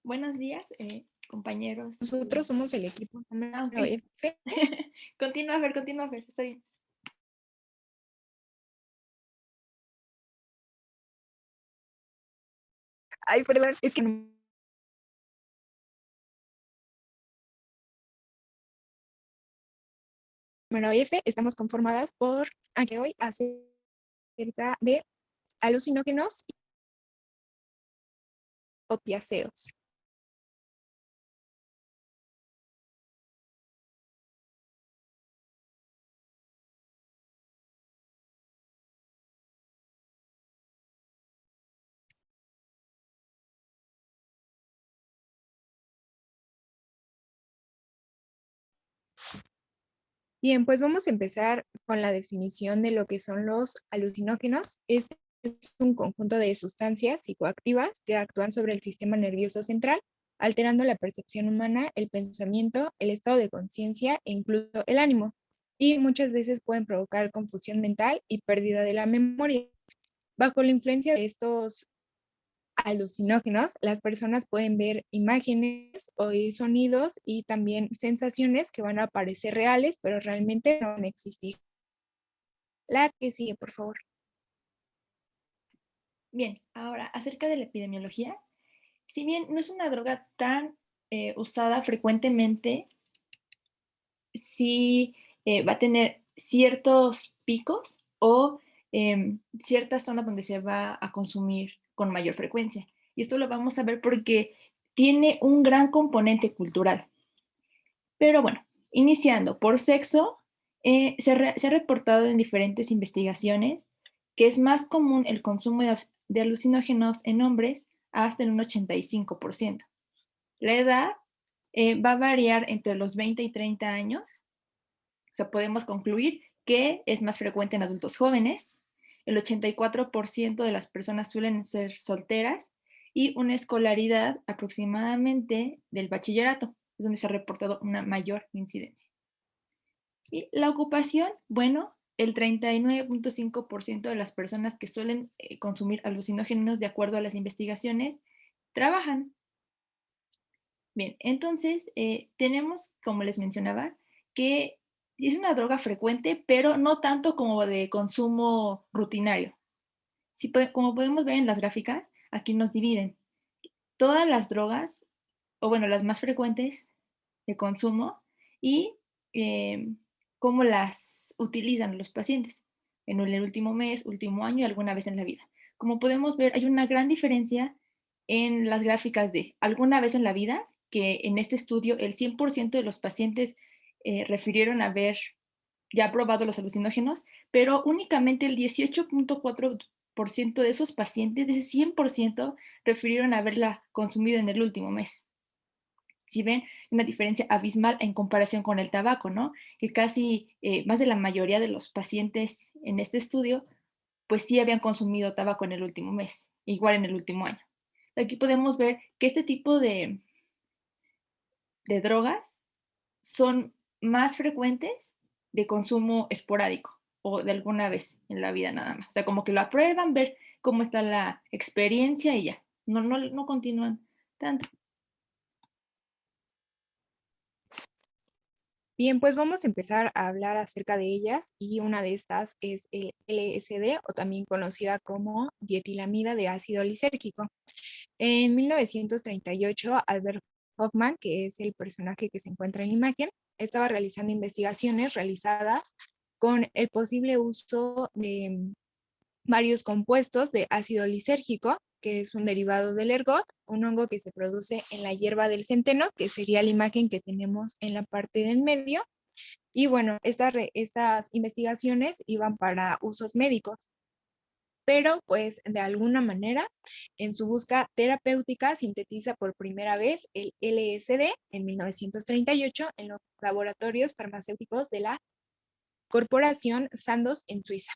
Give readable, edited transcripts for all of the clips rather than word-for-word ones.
Buenos días, compañeros. Nosotros somos el equipo número Ok. F. Continúa, Fer, está bien. Ay, perdón, es que número F estamos conformadas por, aunque hoy acerca de alucinógenos y opiáceos. Bien, pues vamos a empezar con la definición de lo que son los alucinógenos. Este es un conjunto de sustancias psicoactivas que actúan sobre el sistema nervioso central, alterando la percepción humana, el pensamiento, el estado de conciencia e incluso el ánimo. Y muchas veces pueden provocar confusión mental y pérdida de la memoria. Bajo la influencia de estos alucinógenos, las personas pueden ver imágenes, oír sonidos y también sensaciones que van a parecer reales, pero realmente no van a existir. La que sigue, por favor. Bien, ahora, acerca de la epidemiología, si bien no es una droga tan usada frecuentemente, sí va a tener ciertos picos o ciertas zonas donde se va a consumir con mayor frecuencia. Y esto lo vamos a ver porque tiene un gran componente cultural. Pero bueno, iniciando por sexo, se ha reportado en diferentes investigaciones que es más común el consumo de alucinógenos en hombres hasta en un 85%. La edad va a variar entre los 20 y 30 años. O sea, podemos concluir que es más frecuente en adultos jóvenes. El 84% de las personas suelen ser solteras y una escolaridad aproximadamente del bachillerato, es donde se ha reportado una mayor incidencia. Y la ocupación, bueno, el 39.5% de las personas que suelen consumir alucinógenos, de acuerdo a las investigaciones, trabajan. Bien, entonces tenemos, como les mencionaba, que es una droga frecuente, pero no tanto como de consumo rutinario. Como podemos ver en las gráficas, aquí nos dividen todas las drogas, o bueno, las más frecuentes de consumo y eh, cómo las utilizan los pacientes en el último mes, último año y alguna vez en la vida. Como podemos ver, hay una gran diferencia en las gráficas de alguna vez en la vida, que en este estudio el 100% de los pacientes refirieron haber ya probado los alucinógenos, pero únicamente el 18.4% de esos pacientes, de ese 100%, refirieron haberla consumido en el último mes. Si ven una diferencia abismal en comparación con el tabaco, ¿no? Que casi más de la mayoría de los pacientes en este estudio, pues sí habían consumido tabaco en el último mes, igual en el último año. Aquí podemos ver que este tipo de drogas son más frecuentes de consumo esporádico o de alguna vez en la vida nada más. O sea, como que lo aprueban, ver cómo está la experiencia y ya. No continúan tanto. Bien, pues vamos a empezar a hablar acerca de ellas y una de estas es el LSD o también conocida como dietilamida de ácido lisérgico. En 1938, Albert Hoffman, que es el personaje que se encuentra en la imagen, estaba realizando investigaciones realizadas con el posible uso de varios compuestos de ácido lisérgico, que es un derivado del ergot, un hongo que se produce en la hierba del centeno, que sería la imagen que tenemos en la parte del medio. Y bueno, estas investigaciones iban para usos médicos, pero pues de alguna manera en su búsqueda terapéutica sintetiza por primera vez el LSD en 1938 en los laboratorios farmacéuticos de la corporación Sandoz en Suiza.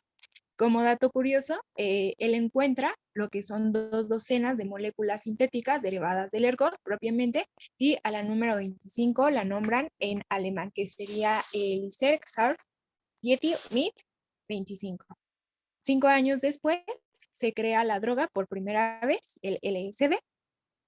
Como dato curioso, él encuentra lo que son 2 docenas de moléculas sintéticas derivadas del ergot propiamente, y a la número 25 la nombran en alemán, que sería el Sars Yeti Mit 25. 5 años después se crea la droga por primera vez, el LSD.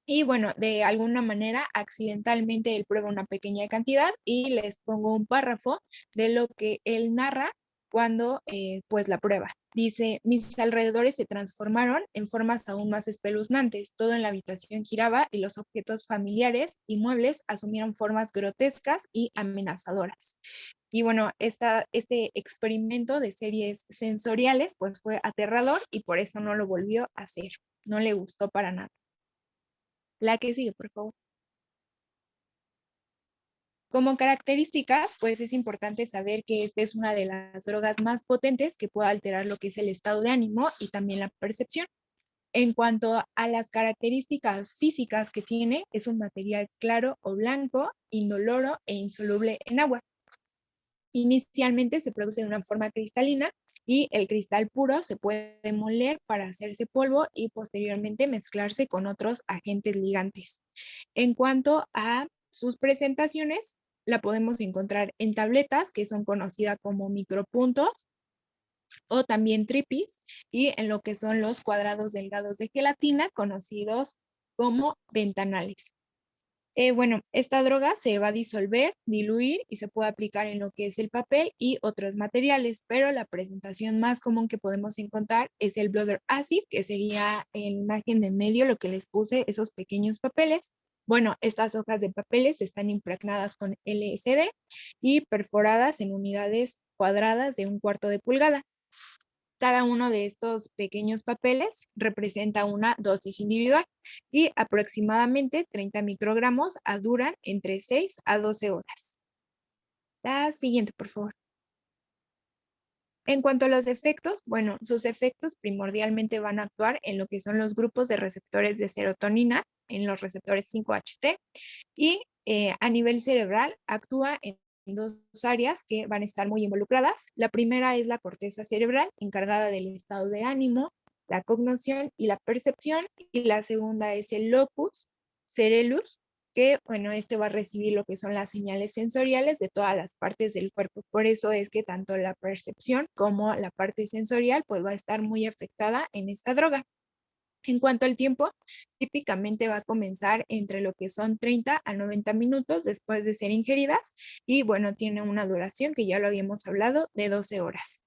Y bueno, de alguna manera, accidentalmente él prueba una pequeña cantidad y les pongo un párrafo de lo que él narra cuando pues la prueba. Dice, mis alrededores se transformaron en formas aún más espeluznantes. Todo en la habitación giraba y los objetos familiares y muebles asumieron formas grotescas y amenazadoras. Y bueno, este experimento de series sensoriales pues fue aterrador y por eso no lo volvió a hacer. No le gustó para nada. La que sigue, por favor. Como características, pues es importante saber que esta es una de las drogas más potentes que puede alterar lo que es el estado de ánimo y también la percepción. En cuanto a las características físicas que tiene, es un material claro o blanco, indoloro e insoluble en agua. Inicialmente se produce de una forma cristalina y el cristal puro se puede moler para hacerse polvo y posteriormente mezclarse con otros agentes ligantes. En cuanto a sus presentaciones, la podemos encontrar en tabletas que son conocidas como micropuntos o también tripis y en lo que son los cuadrados delgados de gelatina conocidos como ventanales. Bueno, esta droga se va a disolver, diluir y se puede aplicar en lo que es el papel y otros materiales, pero la presentación más común que podemos encontrar es el Blotter Acid, que sería en la imagen de en medio lo que les puse, esos pequeños papeles. Bueno, estas hojas de papeles están impregnadas con LSD y perforadas en unidades cuadradas de 1/4 de pulgada. Cada uno de estos pequeños papeles representa una dosis individual y aproximadamente 30 microgramos duran entre 6 a 12 horas. La siguiente, por favor. En cuanto a los efectos, bueno, sus efectos primordialmente van a actuar en lo que son los grupos de receptores de serotonina, en los receptores 5-HT, y a nivel cerebral actúa en dos áreas que van a estar muy involucradas. La primera es la corteza cerebral, encargada del estado de ánimo, la cognición y la percepción, y la segunda es el locus cerebellus, que, bueno, este va a recibir lo que son las señales sensoriales de todas las partes del cuerpo. Por eso es que tanto la percepción como la parte sensorial, pues va a estar muy afectada en esta droga. En cuanto al tiempo, típicamente va a comenzar entre lo que son 30 a 90 minutos después de ser ingeridas y bueno, tiene una duración que ya lo habíamos hablado de 12 horas.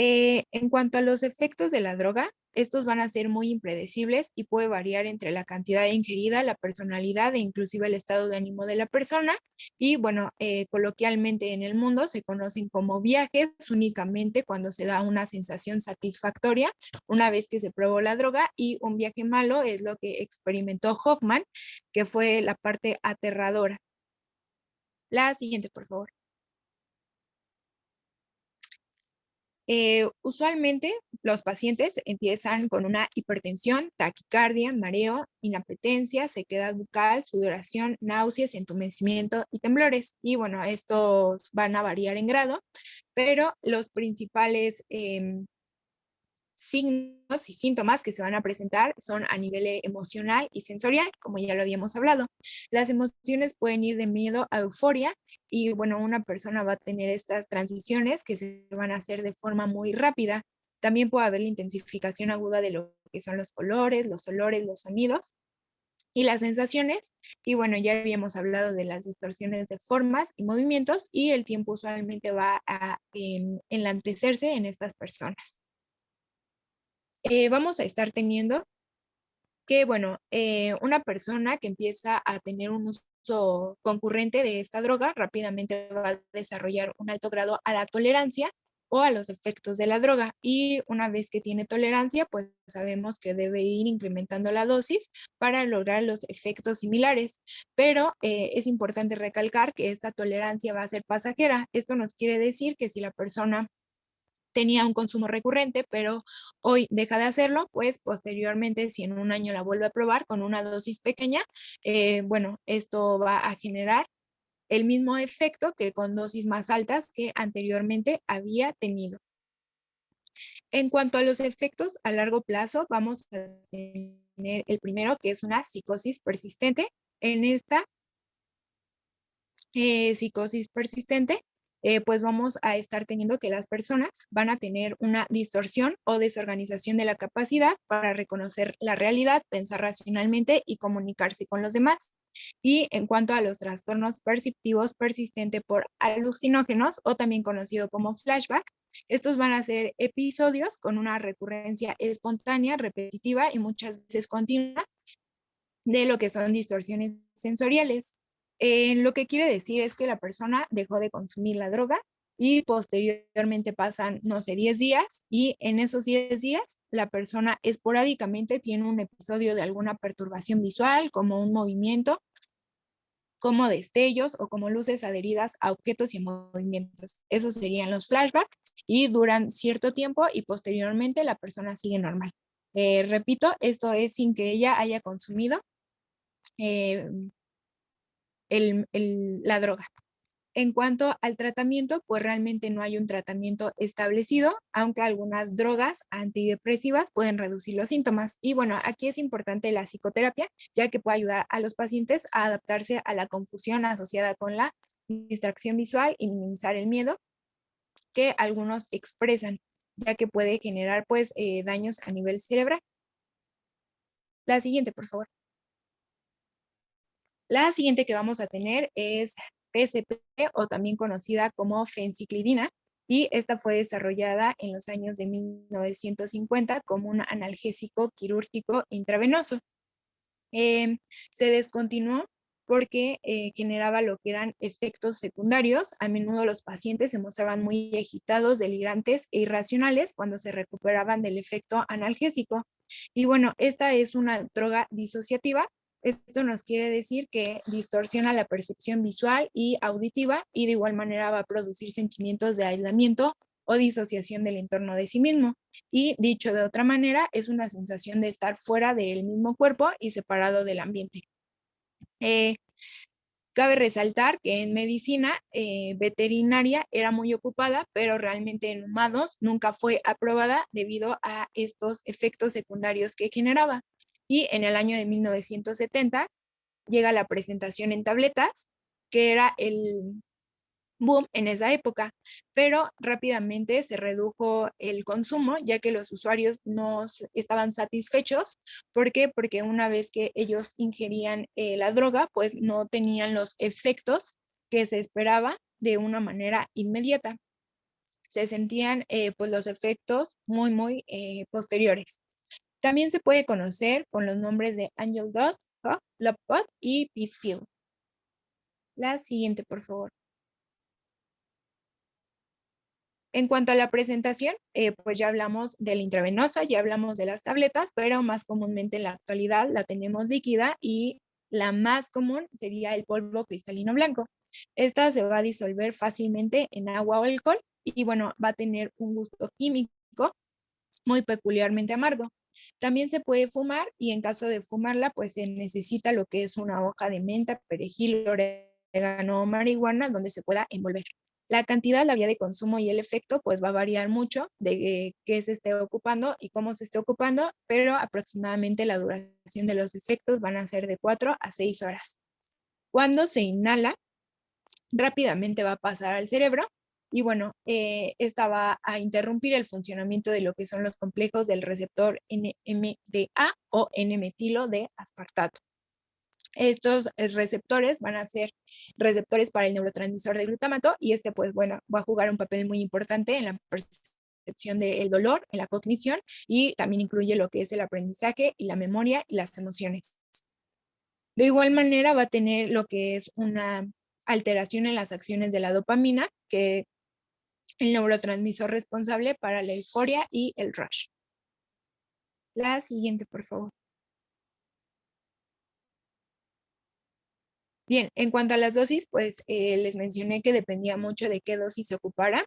En cuanto a los efectos de la droga, estos van a ser muy impredecibles y puede variar entre la cantidad ingerida, la personalidad e inclusive el estado de ánimo de la persona. Y bueno, coloquialmente en el mundo se conocen como viajes únicamente cuando se da una sensación satisfactoria una vez que se probó la droga, y un viaje malo es lo que experimentó Hoffman, que fue la parte aterradora. La siguiente, por favor. Usualmente los pacientes empiezan con una hipertensión, taquicardia, mareo, inapetencia, sequedad bucal, sudoración, náuseas, entumecimiento y temblores. Y bueno, estos van a variar en grado, pero los principales signos y síntomas que se van a presentar son a nivel emocional y sensorial, como ya lo habíamos hablado. Las emociones pueden ir de miedo a euforia y bueno, una persona va a tener estas transiciones que se van a hacer de forma muy rápida. También puede haber la intensificación aguda de lo que son los colores, los olores, los sonidos y las sensaciones. Y bueno, ya habíamos hablado de las distorsiones de formas y movimientos y el tiempo usualmente va a enlantecerse en estas personas. Vamos a estar teniendo que, bueno, una persona que empieza a tener un uso concurrente de esta droga rápidamente va a desarrollar un alto grado a la tolerancia o a los efectos de la droga. Y una vez que tiene tolerancia, pues sabemos que debe ir incrementando la dosis para lograr los efectos similares. Pero es importante recalcar que esta tolerancia va a ser pasajera. Esto nos quiere decir que si la persona tenía un consumo recurrente, pero hoy deja de hacerlo, pues posteriormente, si en un año la vuelve a probar con una dosis pequeña, bueno, esto va a generar el mismo efecto que con dosis más altas que anteriormente había tenido. En cuanto a los efectos a largo plazo, vamos a tener el primero, que es una psicosis persistente. En esta psicosis persistente, pues vamos a estar teniendo que las personas van a tener una distorsión o desorganización de la capacidad para reconocer la realidad, pensar racionalmente y comunicarse con los demás. Y en cuanto a los trastornos perceptivos persistentes por alucinógenos o también conocido como flashback, estos van a ser episodios con una recurrencia espontánea, repetitiva y muchas veces continua de lo que son distorsiones sensoriales. Lo que quiere decir es que la persona dejó de consumir la droga y posteriormente pasan, no sé, 10 días y en esos 10 días la persona esporádicamente tiene un episodio de alguna perturbación visual, como un movimiento, como destellos o como luces adheridas a objetos y movimientos. Esos serían los flashbacks y duran cierto tiempo y posteriormente la persona sigue normal. Repito, esto es sin que ella haya consumido eh, la droga. En cuanto al tratamiento, pues realmente no hay un tratamiento establecido, aunque algunas drogas antidepresivas pueden reducir los síntomas. Y bueno, aquí es importante la psicoterapia, ya que puede ayudar a los pacientes a adaptarse a la confusión asociada con la distracción visual y minimizar el miedo que algunos expresan, ya que puede generar pues daños a nivel cerebral. La siguiente, por favor. La siguiente que vamos a tener es PCP o también conocida como fenciclidina y esta fue desarrollada en los años de 1950 como un analgésico quirúrgico intravenoso. Se descontinuó porque generaba lo que eran efectos secundarios. A menudo los pacientes se mostraban muy agitados, delirantes e irracionales cuando se recuperaban del efecto analgésico. Y bueno, esta es una droga disociativa. Esto nos quiere decir que distorsiona la percepción visual y auditiva y de igual manera va a producir sentimientos de aislamiento o disociación del entorno de sí mismo. Y dicho de otra manera, es una sensación de estar fuera del mismo cuerpo y separado del ambiente. Cabe resaltar que en medicina veterinaria era muy ocupada, pero realmente en humanos nunca fue aprobada debido a estos efectos secundarios que generaba. Y en el año de 1970 llega la presentación en tabletas, que era el boom en esa época, pero rápidamente se redujo el consumo ya que los usuarios no estaban satisfechos. ¿Por qué? Porque una vez que ellos ingerían la droga, pues no tenían los efectos que se esperaba de una manera inmediata. Se sentían pues los efectos muy posteriores. También se puede conocer con los nombres de Angel Dust, Love Pot y Peace Pill. La siguiente, por favor. En cuanto a la presentación, pues ya hablamos de la intravenosa, ya hablamos de las tabletas, pero más comúnmente en la actualidad la tenemos líquida y la más común sería el polvo cristalino blanco. Esta se va a disolver fácilmente en agua o alcohol y bueno, va a tener un gusto químico muy peculiarmente amargo. También se puede fumar y en caso de fumarla, pues se necesita lo que es una hoja de menta, perejil, orégano o marihuana donde se pueda envolver. La cantidad, la vía de consumo y el efecto pues va a variar mucho de qué se esté ocupando y cómo se esté ocupando, pero aproximadamente la duración de los efectos van a ser de 4 a 6 horas. Cuando se inhala, rápidamente va a pasar al cerebro y bueno, esta va a interrumpir el funcionamiento de lo que son los complejos del receptor NMDA o N-metilo de aspartato. Estos receptores van a ser receptores para el neurotransmisor de glutamato y este pues bueno va a jugar un papel muy importante en la percepción del dolor, en la cognición y también incluye lo que es el aprendizaje y la memoria y las emociones. De igual manera va a tener lo que es una alteración en las acciones de la dopamina, que es el neurotransmisor responsable para la euforia y el rush. La siguiente, por favor. Bien, en cuanto a las dosis, pues les mencioné que dependía mucho de qué dosis se ocupara.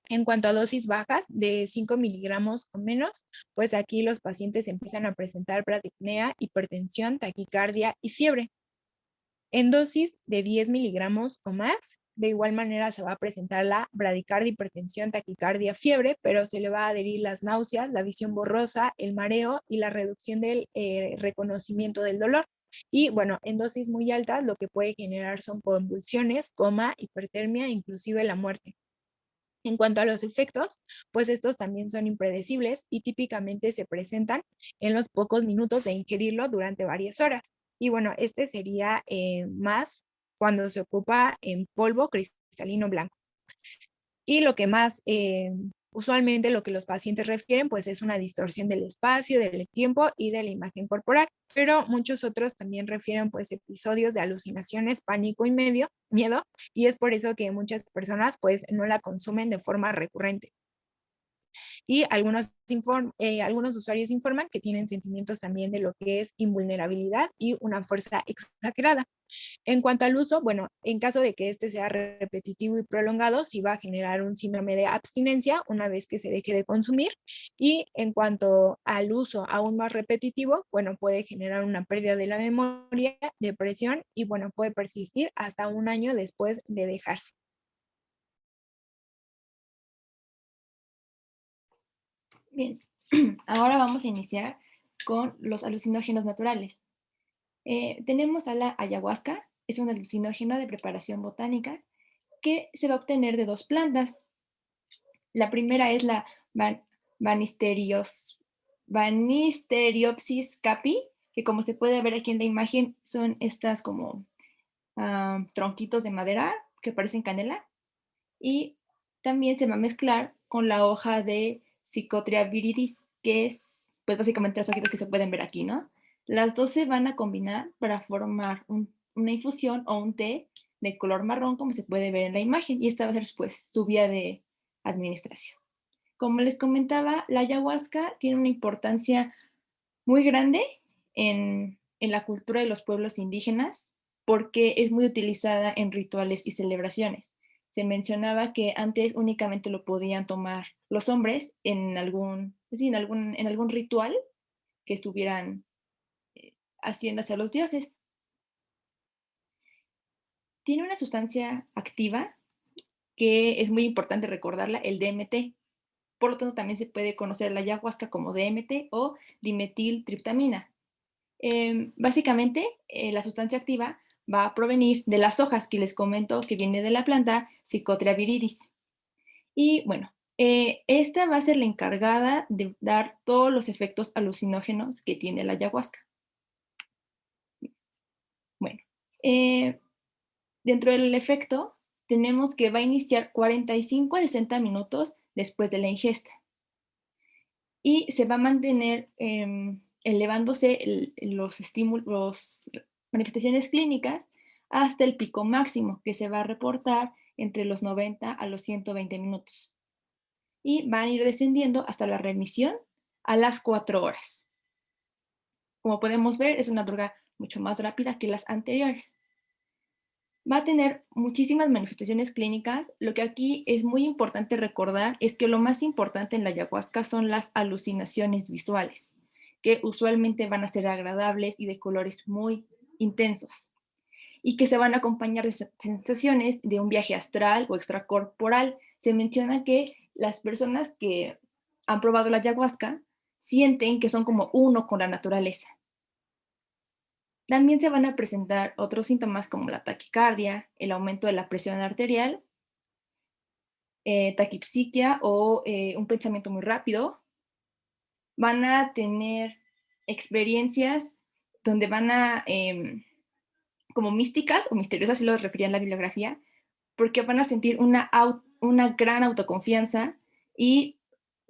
En cuanto a dosis bajas, de 5 miligramos o menos, pues aquí los pacientes empiezan a presentar bradipnea, hipertensión, taquicardia y fiebre. En dosis de 10 miligramos o más, de igual manera se va a presentar la bradicardia, hipertensión, taquicardia, fiebre, pero se le va a adherir las náuseas, la visión borrosa, el mareo y la reducción del reconocimiento del dolor. Y bueno, en dosis muy altas lo que puede generar son convulsiones, coma, hipertermia e inclusive la muerte. En cuanto a los efectos, pues estos también son impredecibles y típicamente se presentan en los pocos minutos de ingerirlo durante varias horas. Y bueno, este sería más cuando se ocupa en polvo cristalino blanco. Y lo que más, usualmente lo que los pacientes refieren, pues es una distorsión del espacio, del tiempo y de la imagen corporal, pero muchos otros también refieren pues episodios de alucinaciones, pánico y miedo, y es por eso que muchas personas pues no la consumen de forma recurrente. Y algunos usuarios informan que tienen sentimientos también de lo que es invulnerabilidad y una fuerza exagerada. En cuanto al uso, bueno, en caso de que este sea repetitivo y prolongado, sí va a generar un síndrome de abstinencia una vez que se deje de consumir. Y en cuanto al uso aún más repetitivo, bueno, puede generar una pérdida de la memoria, depresión y bueno, puede persistir hasta un año después de dejarse. Bien, ahora vamos a iniciar con los alucinógenos naturales. Tenemos a la ayahuasca, es un alucinógeno de preparación botánica que se va a obtener de dos plantas. La primera es la Ban- Banisterios, Banisteriopsis capi, que como se puede ver aquí en la imagen, son estas como tronquitos de madera que parecen canela. Y también se va a mezclar con la hoja de Psychotria viridis, que es pues básicamente las hojitas que se pueden ver aquí, ¿no? Las dos se van a combinar para formar una infusión o un té de color marrón, como se puede ver en la imagen, y esta va a ser pues su vía de administración. Como les comentaba, la ayahuasca tiene una importancia muy grande en la cultura de los pueblos indígenas porque es muy utilizada en rituales y celebraciones. Se mencionaba que antes únicamente lo podían tomar los hombres en algún, sí, en algún ritual que estuvieran haciendo hacia los dioses. Tiene una sustancia activa que es muy importante recordarla, el DMT. Por lo tanto, también se puede conocer la ayahuasca como DMT o dimetiltriptamina. Básicamente, la sustancia activa va a provenir de las hojas que les comento que viene de la planta Psychotria viridis. Y bueno, esta va a ser la encargada de dar todos los efectos alucinógenos que tiene la ayahuasca. Bueno, eh, dentro del efecto tenemos que va a iniciar 45 a 60 minutos después de la ingesta y se va a mantener elevándose los estímulos, manifestaciones clínicas hasta el pico máximo que se va a reportar entre los 90 a los 120 minutos. Y van a ir descendiendo hasta la remisión a las 4 horas. Como podemos ver, es una droga mucho más rápida que las anteriores. Va a tener muchísimas manifestaciones clínicas. Lo que aquí es muy importante recordar es que lo más importante en la ayahuasca son las alucinaciones visuales, que usualmente van a ser agradables y de colores muy intensos, y que se van a acompañar de sensaciones de un viaje astral o extracorporal. Se menciona que las personas que han probado la ayahuasca sienten que son como uno con la naturaleza. También se van a presentar otros síntomas como la taquicardia, el aumento de la presión arterial, taquipsiquia o un pensamiento muy rápido. Van a tener experiencias donde van a, como místicas o misteriosas, si lo refería en la bibliografía, porque van a sentir una gran autoconfianza y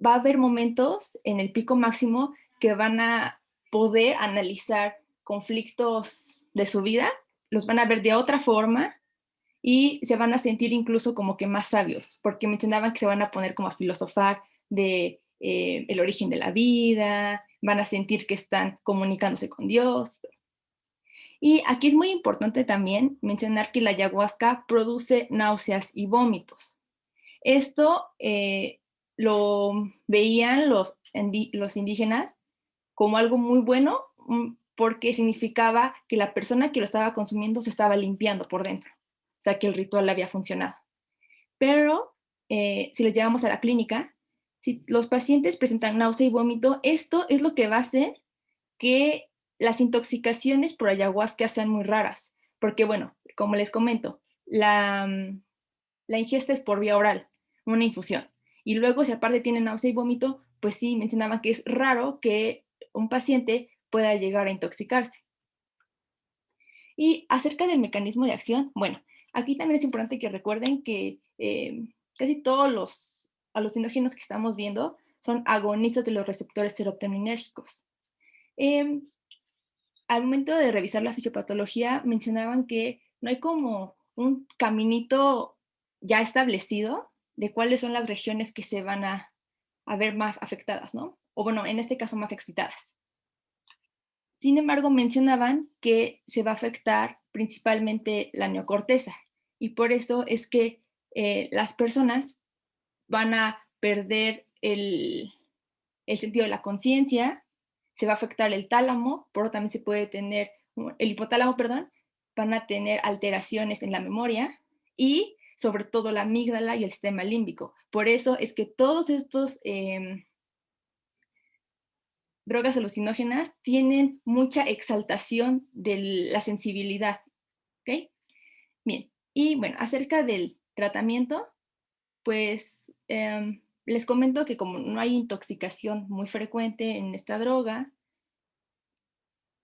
va a haber momentos en el pico máximo que van a poder analizar conflictos de su vida, los van a ver de otra forma y se van a sentir incluso como que más sabios, porque mencionaban que se van a poner como a filosofar de el origen de la vida, van a sentir que están comunicándose con Dios. Y aquí es muy importante también mencionar que la ayahuasca produce náuseas y vómitos. Esto lo veían los indígenas como algo muy bueno porque significaba que la persona que lo estaba consumiendo se estaba limpiando por dentro, o sea que el ritual había funcionado. Pero si los llevamos a la clínica, si los pacientes presentan náusea y vómito, esto es lo que va a hacer que las intoxicaciones por ayahuasca sean muy raras, porque bueno, como les comento, la ingesta es por vía oral, una infusión. Y luego, si aparte tiene náusea y vómito, pues sí mencionaban que es raro que un paciente pueda llegar a intoxicarse. Y acerca del mecanismo de acción, bueno, aquí también es importante que recuerden que casi todos los alucinógenos que estamos viendo son agonistas de los receptores serotoninérgicos. Eh, Al momento de revisar la fisiopatología, mencionaban que no hay como un caminito ya establecido de cuáles son las regiones que se van a ver más afectadas, ¿no? O bueno, en este caso más excitadas. Sin embargo, mencionaban que se va a afectar principalmente la neocorteza y por eso es que las personas van a perder el sentido de la conciencia, se va a afectar el tálamo, por lo también se puede tener, el hipotálamo, perdón, van a tener alteraciones en la memoria y sobre todo la amígdala y el sistema límbico. Por eso es que todos estos drogas alucinógenas tienen mucha exaltación de la sensibilidad. ¿Ok? Bien, y bueno, acerca del tratamiento, pues les comento que como no hay intoxicación muy frecuente en esta droga,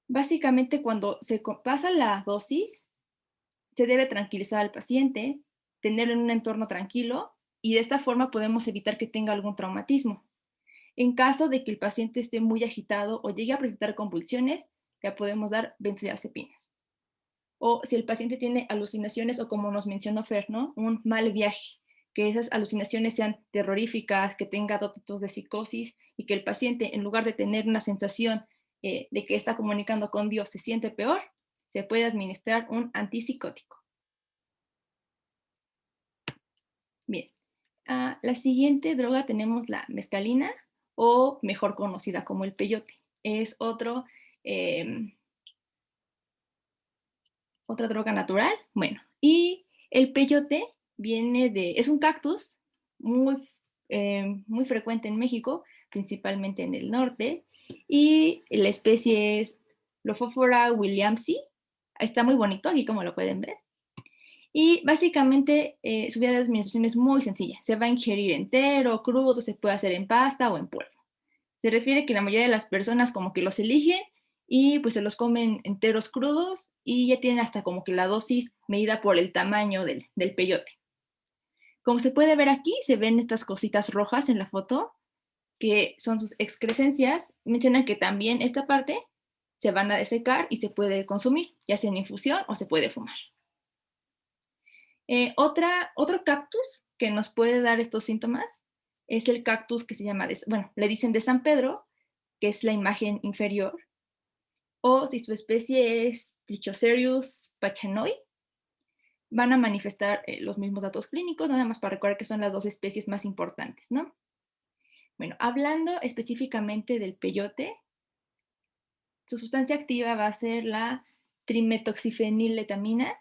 básicamente cuando se pasa la dosis, se debe tranquilizar al paciente, tenerlo en un entorno tranquilo y de esta forma podemos evitar que tenga algún traumatismo. En caso de que el paciente esté muy agitado o llegue a presentar convulsiones, ya podemos dar benzodiazepinas. O si el paciente tiene alucinaciones o como nos mencionó Fer, ¿no? Un mal viaje, que esas alucinaciones sean terroríficas, que tenga dotes de psicosis y que el paciente, en lugar de tener una sensación de que está comunicando con Dios, se siente peor, se puede administrar un antipsicótico. Bien, la siguiente droga tenemos la mescalina, o mejor conocida como el peyote. Es eh, otra droga natural. Bueno, y el peyote es un cactus muy frecuente en México, principalmente en el norte, y la especie es Lophophora williamsi. Está muy bonito aquí como lo pueden ver. Y básicamente su vía de administración es muy sencilla. Se va a ingerir entero, crudo, se puede hacer en pasta o en polvo. Se refiere que la mayoría de las personas como que los eligen y pues se los comen enteros crudos y ya tienen hasta como que la dosis medida por el tamaño del peyote. Como se puede ver aquí, se ven estas cositas rojas en la foto, que son sus excrescencias. Mencionan que también esta parte se van a desecar y se puede consumir, ya sea en infusión o se puede fumar. Otro cactus que nos puede dar estos síntomas es el cactus que se llama, bueno, le dicen de San Pedro, que es la imagen inferior, o si su especie es Trichocereus pachanoi, van a manifestar los mismos datos clínicos, nada más para recordar que son las dos especies más importantes, ¿no? Bueno, hablando específicamente del peyote, su sustancia activa va a ser la trimetoxifeniletamina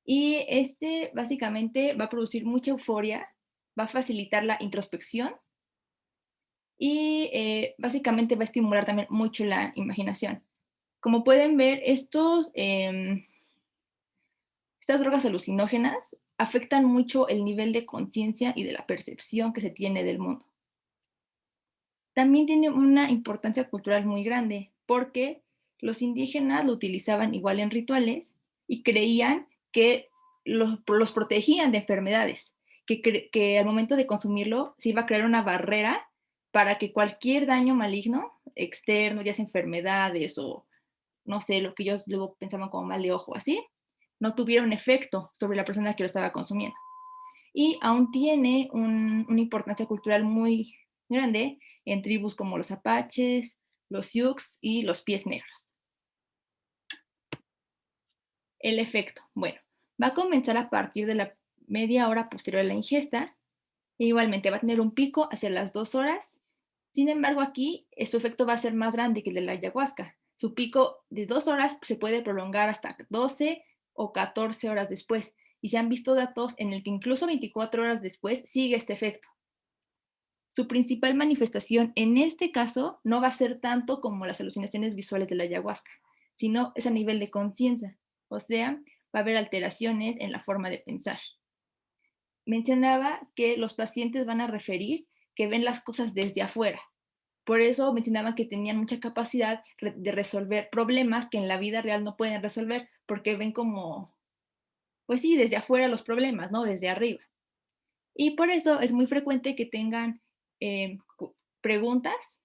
y este básicamente va a producir mucha euforia, va a facilitar la introspección y básicamente va a estimular también mucho la imaginación. Como pueden ver, estas drogas alucinógenas afectan mucho el nivel de conciencia y de la percepción que se tiene del mundo. También tiene una importancia cultural muy grande porque los indígenas lo utilizaban igual en rituales y creían que los protegían de enfermedades, que al momento de consumirlo se iba a crear una barrera para que cualquier daño maligno externo, ya sea enfermedades o no sé, lo que ellos luego pensaban como mal de ojo, así, no tuviera un efecto sobre la persona que lo estaba consumiendo. Y aún tiene una importancia cultural muy grande en tribus como los apaches, los sioux y los pies negros. El efecto, bueno, va a comenzar a partir de la media hora posterior a la ingesta. E igualmente va a tener un pico hacia las 2 horas. Sin embargo, aquí su efecto va a ser más grande que el de la ayahuasca. Su pico de 2 horas se puede prolongar hasta 12 o 14 horas después. Y se han visto datos en el que incluso 24 horas después sigue este efecto. Su principal manifestación en este caso no va a ser tanto como las alucinaciones visuales de la ayahuasca, sino es a nivel de conciencia, o sea, va a haber alteraciones en la forma de pensar. Mencionaba que los pacientes van a referir que ven las cosas desde afuera. Por eso mencionaba que tenían mucha capacidad de resolver problemas que en la vida real no pueden resolver, porque ven como, pues sí, desde afuera los problemas, ¿no? Desde arriba. Y por eso es muy frecuente que tengan preguntas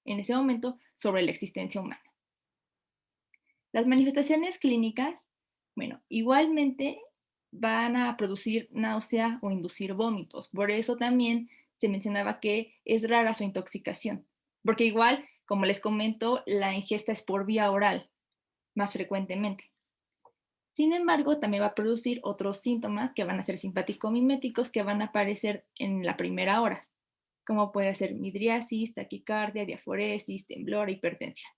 en ese momento sobre la existencia humana. Las manifestaciones clínicas, bueno, igualmente van a producir náusea o inducir vómitos. Por eso también se mencionaba que es rara su intoxicación, porque igual, como les comento, la ingesta es por vía oral más frecuentemente. Sin embargo, también va a producir otros síntomas que van a ser simpático-miméticos que van a aparecer en la primera hora, como puede ser midriasis, taquicardia, diaforesis, temblor e hipertensión.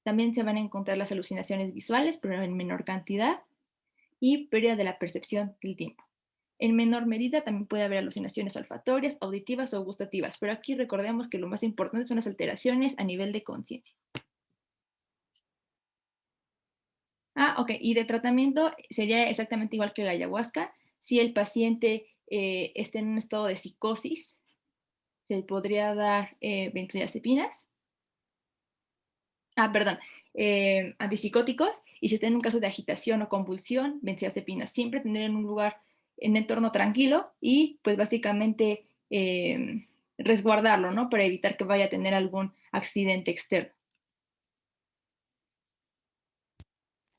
También se van a encontrar las alucinaciones visuales, pero en menor cantidad, y pérdida de la percepción del tiempo. En menor medida también puede haber alucinaciones olfatorias, auditivas o gustativas, pero aquí recordemos que lo más importante son las alteraciones a nivel de conciencia. Ok, y de tratamiento sería exactamente igual que la ayahuasca. Si el paciente está en un estado de psicosis, se le podría dar benzodiazepinas, perdón, antipsicóticos, y si está en un caso de agitación o convulsión, benzodiazepinas. Siempre tener en un lugar, en un entorno tranquilo y pues básicamente resguardarlo, ¿no? Para evitar que vaya a tener algún accidente externo.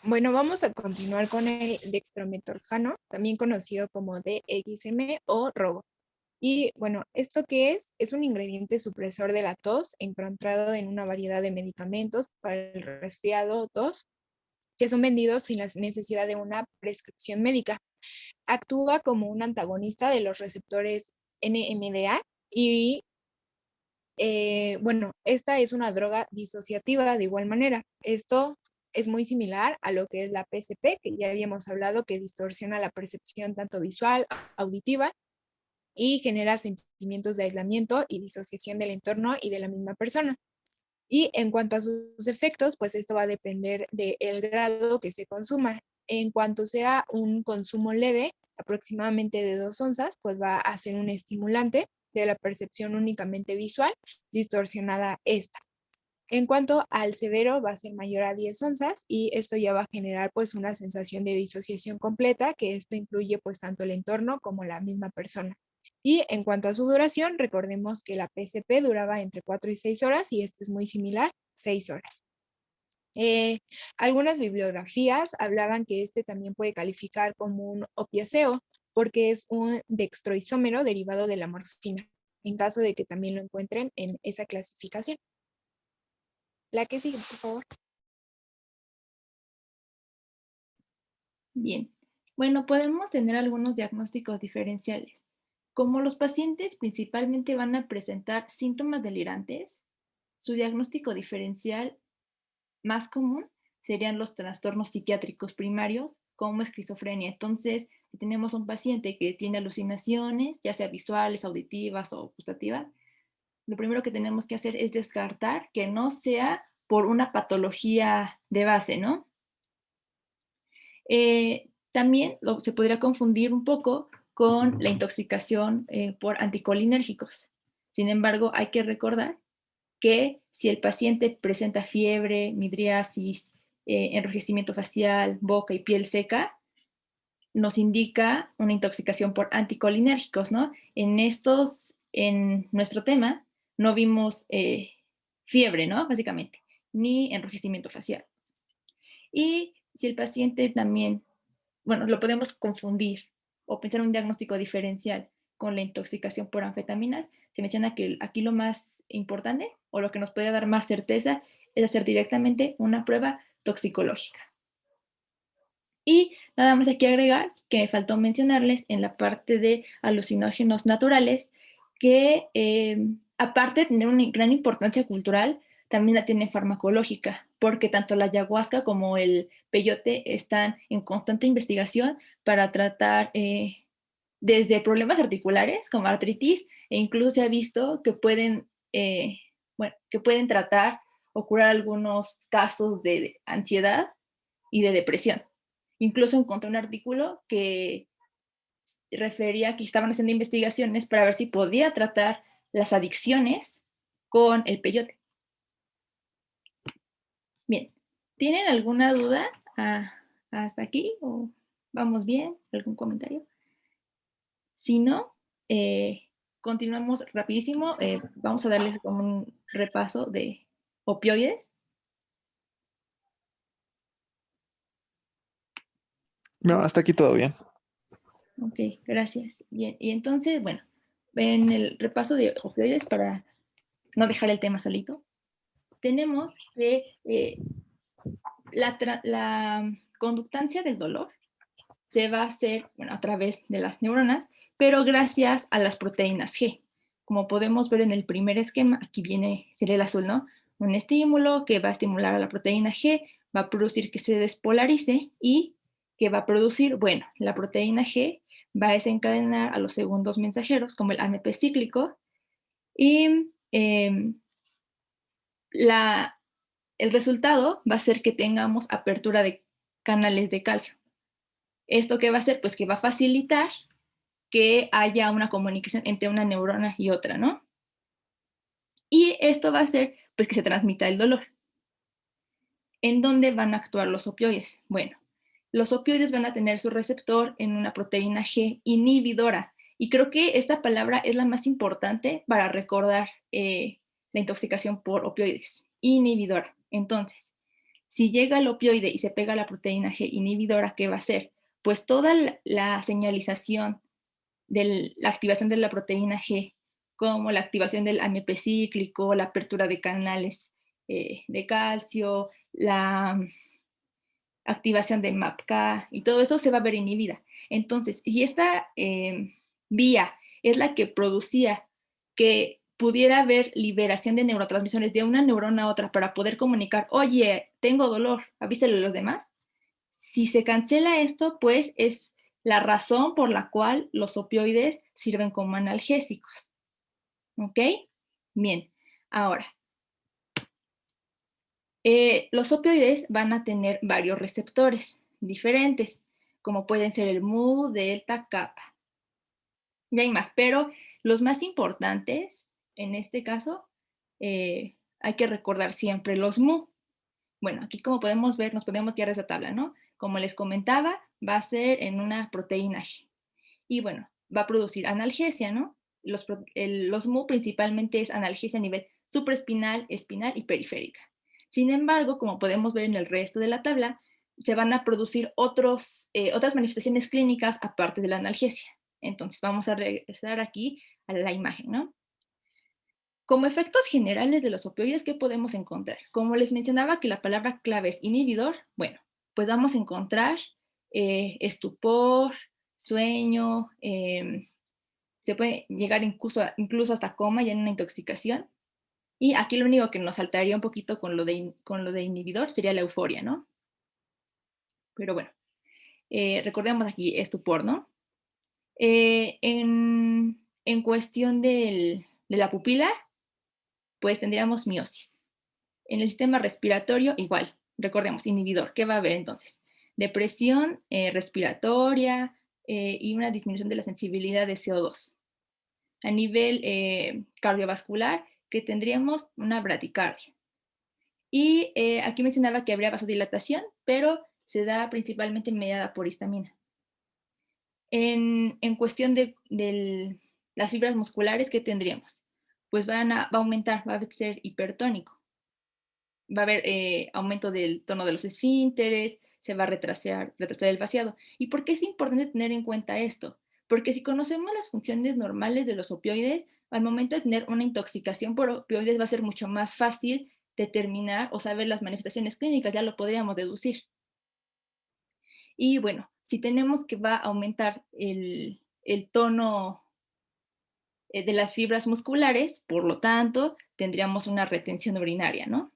Bueno, vamos a continuar con el dextrometorfano, también conocido como DXM o robo. Y bueno, ¿esto qué es? Es un ingrediente supresor de la tos encontrado en una variedad de medicamentos para el resfriado, tos, que son vendidos sin la necesidad de una prescripción médica. Actúa como un antagonista de los receptores NMDA y bueno, esta es una droga disociativa de igual manera. Esto es muy similar a lo que es la PSP, que ya habíamos hablado, que distorsiona la percepción tanto visual, auditiva y genera sentimientos de aislamiento y disociación del entorno y de la misma persona. Y en cuanto a sus efectos, pues esto va a depender del grado que se consuma. En cuanto sea un consumo leve, aproximadamente de 2 onzas, pues va a ser un estimulante de la percepción únicamente visual, distorsionada esta. En cuanto al severo, va a ser mayor a 10 onzas y esto ya va a generar pues una sensación de disociación completa, que esto incluye pues tanto el entorno como la misma persona. Y en cuanto a su duración, recordemos que la PSP duraba entre 4 y 6 horas y este es muy similar, 6 horas. Algunas bibliografías hablaban que este también puede calificar como un opiáceo porque es un dextroisómero derivado de la morfina, en caso de que también lo encuentren en esa clasificación. La que sigue, por favor. Bien, bueno, podemos tener algunos diagnósticos diferenciales. Como los pacientes principalmente van a presentar síntomas delirantes, su diagnóstico diferencial más común serían los trastornos psiquiátricos primarios, como esquizofrenia. Entonces, si tenemos un paciente que tiene alucinaciones, ya sea visuales, auditivas o gustativas, lo primero que tenemos que hacer es descartar que no sea por una patología de base, ¿no? También se podría confundir un poco con la intoxicación por anticolinérgicos. Sin embargo, hay que recordar que si el paciente presenta fiebre, midriasis, enrojecimiento facial, boca y piel seca, nos indica una intoxicación por anticolinérgicos, ¿no? En nuestro tema, no vimos fiebre, ¿no? Básicamente, ni enrojecimiento facial. Y si el paciente también, bueno, lo podemos confundir o pensar un diagnóstico diferencial con la intoxicación por anfetaminas, se menciona que aquí lo más importante o lo que nos puede dar más certeza es hacer directamente una prueba toxicológica. Y nada más hay que agregar que me faltó mencionarles en la parte de alucinógenos naturales que aparte de tener una gran importancia cultural, también la tiene farmacológica, porque tanto la ayahuasca como el peyote están en constante investigación para tratar desde problemas articulares como artritis, e incluso se ha visto que que pueden tratar o curar algunos casos de ansiedad y de depresión. Incluso encontré un artículo que refería que estaban haciendo investigaciones para ver si podía tratar las adicciones con el peyote. Bien, ¿tienen alguna duda hasta aquí o vamos bien? ¿Algún comentario? Si no, continuamos rapidísimo. Vamos a darles como un repaso de opioides. No, hasta aquí todo bien. Ok, gracias. Bien, y entonces, bueno, en el repaso de opioides, para no dejar el tema solito, tenemos que la conductancia del dolor se va a hacer, bueno, a través de las neuronas, pero gracias a las proteínas G. Como podemos ver en el primer esquema, aquí viene, sería el azul, ¿no? Un estímulo que va a estimular a la proteína G, va a producir que se despolarice y que va a producir, bueno, la proteína G va a desencadenar a los segundos mensajeros, como el AMP cíclico, y el resultado va a ser que tengamos apertura de canales de calcio. ¿Esto qué va a hacer? Pues que va a facilitar que haya una comunicación entre una neurona y otra, ¿no? Y esto va a hacer pues que se transmita el dolor. ¿En dónde van a actuar los opioides? Bueno, los opioides van a tener su receptor en una proteína G inhibidora. Y creo que esta palabra es la más importante para recordar la intoxicación por opioides. Inhibidora. Entonces, si llega el opioide y se pega a la proteína G inhibidora, ¿qué va a hacer? Pues toda la señalización de la activación de la proteína G, como la activación del AMP cíclico, la apertura de canales de calcio, la activación de MAPK y todo eso se va a ver inhibida. Entonces, si esta vía es la que producía que pudiera haber liberación de neurotransmisores de una neurona a otra para poder comunicar, oye, tengo dolor, avísale a los demás. Si se cancela esto, pues es la razón por la cual los opioides sirven como analgésicos. ¿Ok? Bien, ahora, los opioides van a tener varios receptores diferentes, como pueden ser el mu, delta, kappa. Y hay más, pero los más importantes, en este caso, hay que recordar siempre los mu. Bueno, aquí como podemos ver, nos podemos guiar esa tabla, ¿no? Como les comentaba, va a ser en una proteína G. Y bueno, va a producir analgesia, ¿no? Los mu principalmente es analgesia a nivel supraespinal, espinal y periférica. Sin embargo, como podemos ver en el resto de la tabla, se van a producir otras manifestaciones clínicas aparte de la analgesia. Entonces, vamos a regresar aquí a la imagen, ¿no? Como efectos generales de los opioides, ¿qué podemos encontrar? Como les mencionaba que la palabra clave es inhibidor, bueno, pues vamos a encontrar estupor, sueño, se puede llegar incluso hasta coma y en una intoxicación. Y aquí lo único que nos saltaría un poquito con lo de inhibidor sería la euforia, ¿no? Pero bueno, recordemos aquí estupor, ¿no? En cuestión de la pupila, pues tendríamos miosis. En el sistema respiratorio, igual, recordemos, inhibidor. ¿Qué va a haber entonces? Depresión respiratoria y una disminución de la sensibilidad de CO2. A nivel cardiovascular, que tendríamos una bradicardia. Y aquí mencionaba que habría vasodilatación, pero se da principalmente mediada por histamina. En cuestión de las fibras musculares, ¿qué tendríamos? Pues va a aumentar, va a ser hipertónico. Va a haber aumento del tono de los esfínteres, se va a retrasar el vaciado. ¿Y por qué es importante tener en cuenta esto? Porque si conocemos las funciones normales de los opioides, al momento de tener una intoxicación por opioides va a ser mucho más fácil determinar o saber las manifestaciones clínicas, ya lo podríamos deducir. Y bueno, si tenemos que va a aumentar el tono de las fibras musculares, por lo tanto, tendríamos una retención urinaria, ¿no?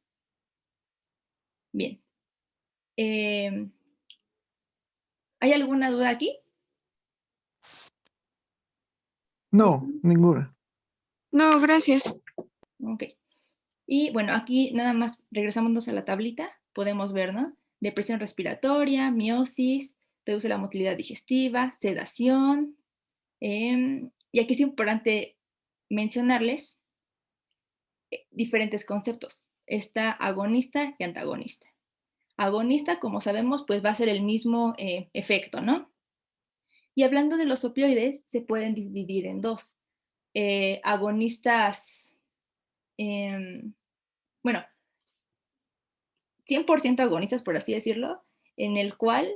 Bien. ¿Hay alguna duda aquí? No, ninguna. No, gracias. Ok. Y bueno, aquí nada más regresamos a la tablita, podemos ver, ¿no? Depresión respiratoria, miosis, reduce la motilidad digestiva, sedación. Y aquí es importante mencionarles diferentes conceptos. Está agonista y antagonista. Agonista, como sabemos, pues va a ser el mismo efecto, ¿no? Y hablando de los opioides, se pueden dividir en dos. Agonistas, bueno, 100% agonistas, por así decirlo, en el cual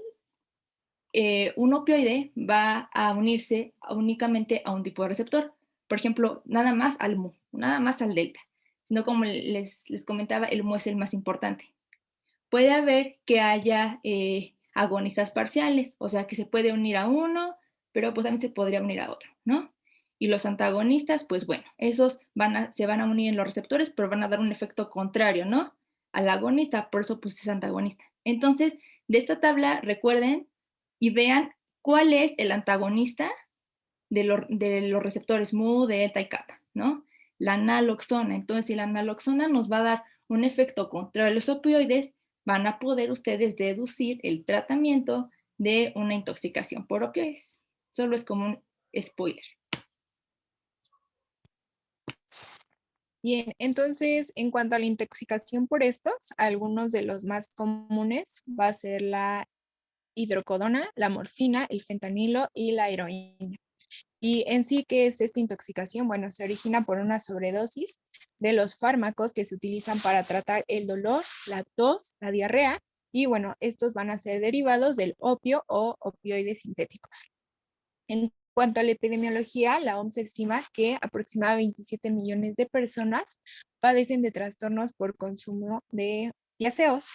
un opioide va a unirse únicamente a un tipo de receptor. Por ejemplo, nada más al mu, nada más al delta. Sino como les comentaba, el mu es el más importante. Puede haber que haya agonistas parciales, o sea, que se puede unir a uno, pero pues también se podría unir a otro, ¿no? Y los antagonistas, pues bueno, esos se van a unir en los receptores, pero van a dar un efecto contrario, ¿no? Al agonista, por eso pues es antagonista. Entonces, de esta tabla, recuerden y vean cuál es el antagonista de los receptores mu, delta y kappa, ¿no? La naloxona. Entonces, si la naloxona nos va a dar un efecto contrario a los opioides, van a poder ustedes deducir el tratamiento de una intoxicación por opioides. Solo es como un spoiler. Bien, entonces, en cuanto a la intoxicación por estos, algunos de los más comunes va a ser la hidrocodona, la morfina, el fentanilo y la heroína. Y en sí, ¿qué es esta intoxicación? Bueno, se origina por una sobredosis de los fármacos que se utilizan para tratar el dolor, la tos, la diarrea, y bueno, estos van a ser derivados del opio o opioides sintéticos. En cuanto a la epidemiología, la OMS estima que aproximadamente 27 millones de personas padecen de trastornos por consumo de opiáceos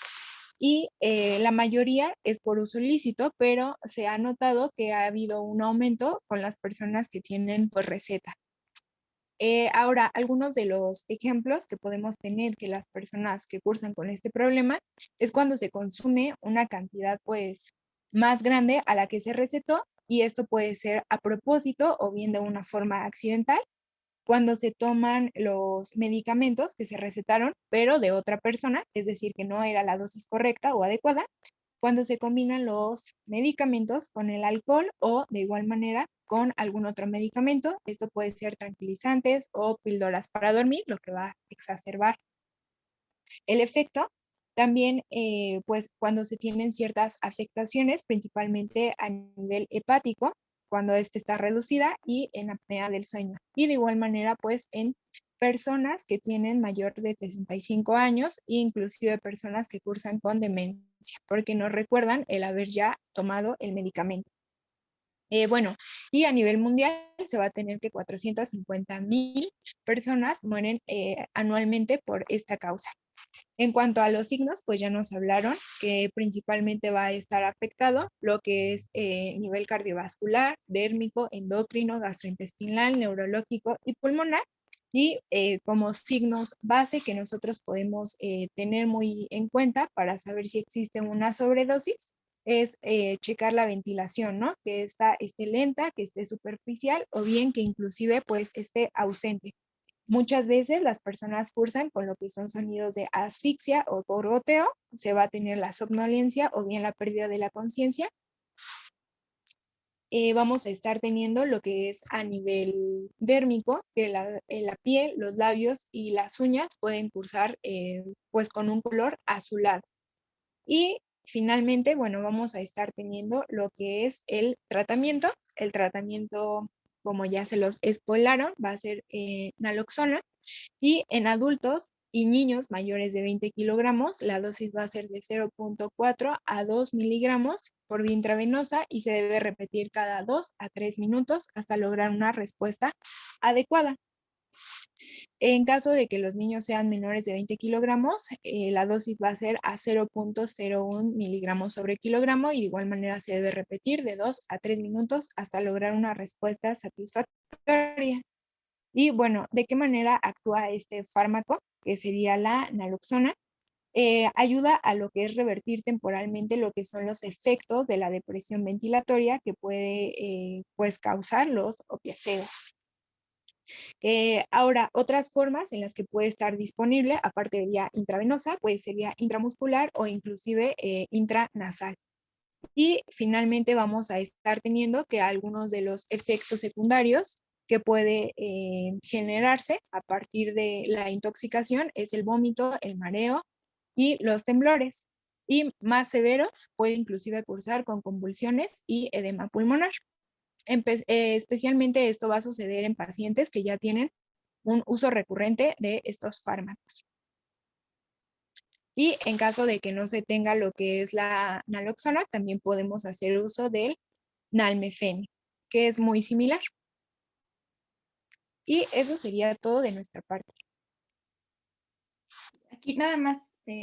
y la mayoría es por uso ilícito, pero se ha notado que ha habido un aumento con las personas que tienen pues receta. Ahora, algunos de los ejemplos que podemos tener que las personas que cursan con este problema es cuando se consume una cantidad pues más grande a la que se recetó y esto puede ser a propósito o bien de una forma accidental cuando se toman los medicamentos que se recetaron pero de otra persona, es decir, que no era la dosis correcta o adecuada, cuando se combinan los medicamentos con el alcohol o de igual manera con algún otro medicamento. Esto puede ser tranquilizantes o píldoras para dormir, lo que va a exacerbar el efecto. También, pues cuando se tienen ciertas afectaciones, principalmente a nivel hepático, cuando ésta está reducida y en apnea del sueño. Y de igual manera, pues en personas que tienen mayor de 65 años e inclusive personas que cursan con demencia, porque no recuerdan el haber ya tomado el medicamento. Bueno, y a nivel mundial se va a tener que 450,000 personas mueren anualmente por esta causa. En cuanto a los signos, pues ya nos hablaron que principalmente va a estar afectado lo que es nivel cardiovascular, dérmico, endocrino, gastrointestinal, neurológico y pulmonar. Y como signos base que nosotros podemos tener muy en cuenta para saber si existe una sobredosis, es checar la ventilación, ¿no? Que esta esté lenta, que esté superficial o bien que inclusive pues esté ausente. Muchas veces las personas cursan con lo que son sonidos de asfixia o gorgoteo, se va a tener la somnolencia o bien la pérdida de la conciencia. Vamos a estar teniendo lo que es a nivel dérmico, que la piel, los labios y las uñas pueden cursar pues con un color azulado. Y finalmente, bueno, vamos a estar teniendo lo que es el tratamiento. El tratamiento, como ya se los spoilaron, va a ser naloxona. Y en adultos y niños mayores de 20 kilogramos, la dosis va a ser de 0.4 a 2 miligramos por vía intravenosa y se debe repetir cada 2 a 3 minutos hasta lograr una respuesta adecuada. En caso de que los niños sean menores de 20 kilogramos, la dosis va a ser a 0.01 miligramos sobre kilogramo y de igual manera se debe repetir de 2 a 3 minutos hasta lograr una respuesta satisfactoria. Y bueno, ¿de qué manera actúa este fármaco, que sería la naloxona? Ayuda a lo que es revertir temporalmente lo que son los efectos de la depresión ventilatoria que puede pues causar los opiáceos. Ahora, otras formas en las que puede estar disponible, aparte de vía intravenosa, puede ser vía intramuscular o inclusive intranasal. Y finalmente vamos a estar teniendo que algunos de los efectos secundarios que puede generarse a partir de la intoxicación es el vómito, el mareo y los temblores. Y más severos puede inclusive cursar con convulsiones y edema pulmonar. Especialmente esto va a suceder en pacientes que ya tienen un uso recurrente de estos fármacos. Y en caso de que no se tenga lo que es la naloxona, también podemos hacer uso del nalmefene, que es muy similar. Y eso sería todo de nuestra parte. Aquí nada más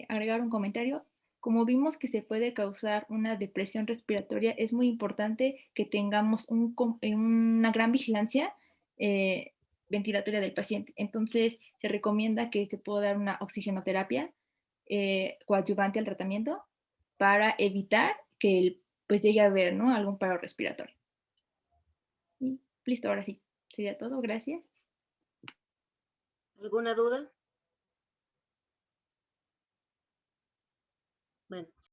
agregar un comentario. Como vimos que se puede causar una depresión respiratoria, es muy importante que tengamos una gran vigilancia ventilatoria del paciente. Entonces, se recomienda que se pueda dar una oxigenoterapia coadyuvante al tratamiento para evitar que pues llegue a haber, ¿no?, algún paro respiratorio. Y listo, ahora sí, sería todo. Gracias. ¿Alguna duda? Bueno.